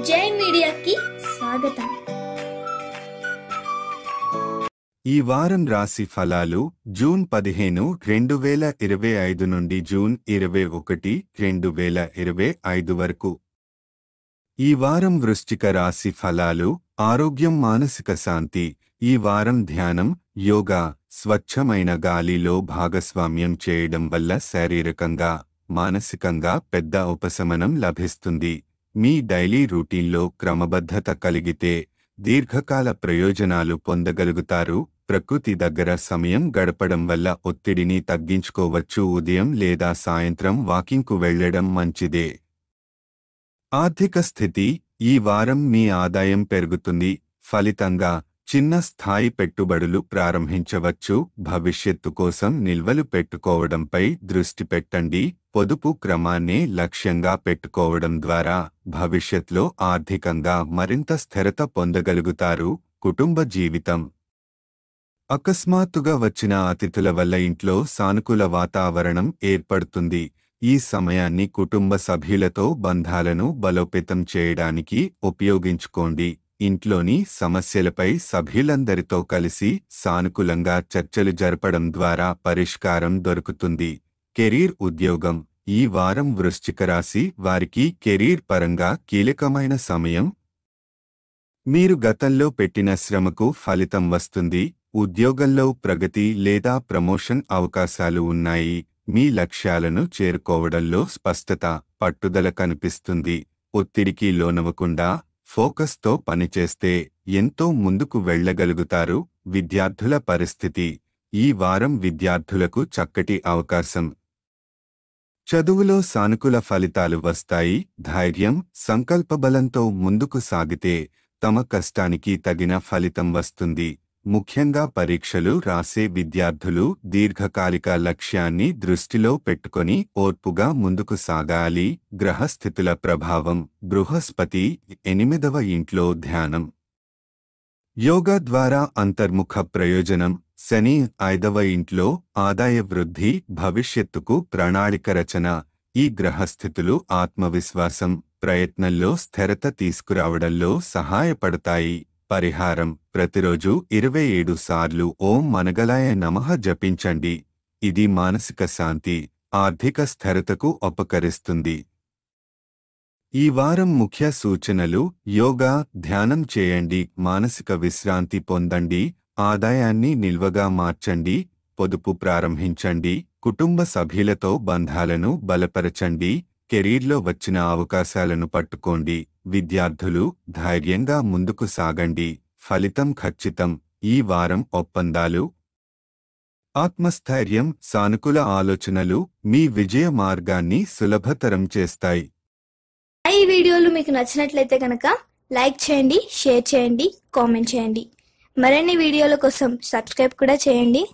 జై మీడియాకి స్వాగతం. ఈ వారం రాశి ఫలాలు జూన్ 15, 2025 నుండి జూన్ 21, 2025 వరకు. ఈ వారం వృశ్చిక రాశి ఫలాలు ఆరోగ్యం, మానసిక శాంతి. ఈ వారం ధ్యానం, యోగా, స్వచ్ఛమైన గాలిలో భాగస్వామ్యం చేయడం వల్ల శారీరకంగా, మానసికంగా పెద్ద ఉపశమనం లభిస్తుంది. మీ డైలీ రూటీన్లో క్రమబద్ధత కలిగితే దీర్ఘకాల ప్రయోజనాలు పొందగలుగుతారు. ప్రకృతి దగ్గర సమయం గడపడం వల్ల ఒత్తిడిని తగ్గించుకోవచ్చు. ఉదయం లేదా సాయంత్రం వాకింగ్కు వెళ్లడం మంచిదే. ఆర్థిక స్థితి. ఈ వారం మీ ఆదాయం పెరుగుతుంది. ఫలితంగా చిన్న స్థాయి పెట్టుబడులు ప్రారంభించవచ్చు. భవిష్యత్తు కోసం నిల్వలు పెట్టుకోవడంపై దృష్టి పెట్టండి. పొదుపు క్రమాన్నే లక్ష్యంగా పెట్టుకోవడం ద్వారా భవిష్యత్తులో ఆర్థికంగా మరింత స్థిరత పొందగలుగుతారు. కుటుంబ జీవితం. అకస్మాత్తుగా వచ్చిన అతిథుల వల్ల ఇంట్లో సానుకూల వాతావరణం ఏర్పడుతుంది. ఈ సమయాన్ని కుటుంబ సభ్యులతో బంధాలను బలోపేతం చేయడానికి ఉపయోగించుకోండి. ఇంట్లోని సమస్యలపై సభ్యులందరితో కలిసి సానుకూలంగా చర్చలు జరపడం ద్వారా పరిష్కారం దొరుకుతుంది. కెరీర్, ఉద్యోగం. ఈ వారం వృశ్చిక రాశి వారికి కెరీర్ పరంగా కీలకమైన సమయం. మీరు గతంలో పెట్టిన శ్రమకు ఫలితం వస్తుంది. ఉద్యోగంలో ప్రగతి లేదా ప్రమోషన్ అవకాశాలు ఉన్నాయి. మీ లక్ష్యాలను చేరుకోవడంలో స్పష్టత, పట్టుదల కనిపిస్తుంది. ఒత్తిడికి లోనవకుండా ఫోకస్తో పనిచేస్తే ఎంతో ముందుకు వెళ్లగలుగుతారు. విద్యార్థుల పరిస్థితి. ఈ వారం విద్యార్థులకు చక్కటి అవకాశం. చదువులో సానుకూల ఫలితాలు వస్తాయి. ధైర్యం, సంకల్పబలంతో ముందుకు సాగితే తమ కష్టానికి తగిన ఫలితం వస్తుంది. ముఖ్యంగా పరీక్షలు రాసే విద్యార్థులు దీర్ఘకాలిక లక్ష్యాన్ని దృష్టిలో పెట్టుకొని ఓర్పుగా ముందుకు సాగాలి. గ్రహస్థితుల ప్రభావం. బృహస్పతి 8వ ఇంట్లో ధ్యానం, యోగా ద్వారా అంతర్ముఖ ప్రయోజనం. శని 5వ ఇంట్లో ఆదాయ వృద్ధి, భవిష్యత్తుకు ప్రణాళిక రచన. ఈ గ్రహస్థితులు ఆత్మవిశ్వాసం, ప్రయత్నంలో స్థిరత తీసుకురావడంలో సహాయపడతాయి. పరిహారం. ప్రతిరోజు 27 సార్లు ఓం మనగలాయ నమః జపించండి. ఇది మానసిక శాంతి, ఆర్థిక స్థిరతకు ఉపకరిస్తుంది. ఈ వారం ముఖ్య సూచనలు. యోగా, ధ్యానం చేయండి. మానసిక విశ్రాంతి పొందండి. ఆదాయాన్ని నిల్వగా మార్చండి. పొదుపు ప్రారంభించండి. కుటుంబ సభ్యులతో బంధాలను బలపరచండి. కెరీర్లో వచ్చిన అవకాశాలను పట్టుకోండి. విద్యార్థులు ధైర్యంగా ముందుకు సాగండి. ఫలితం ఖచ్చితం. ఈ వారం ఒప్పందాలు, ఆత్మస్థైర్యం, సానుకూల ఆలోచనలు మీ విజయ మార్గాన్ని సులభతరం చేస్తాయి. ఈ వీడియోలు మీకు నచ్చినట్లయితే కనుక లైక్ చేయండి, షేర్ చేయండి, కామెంట్ చేయండి. మరిన్ని వీడియోల కోసం సబ్స్క్రైబ్ కూడా చేయండి.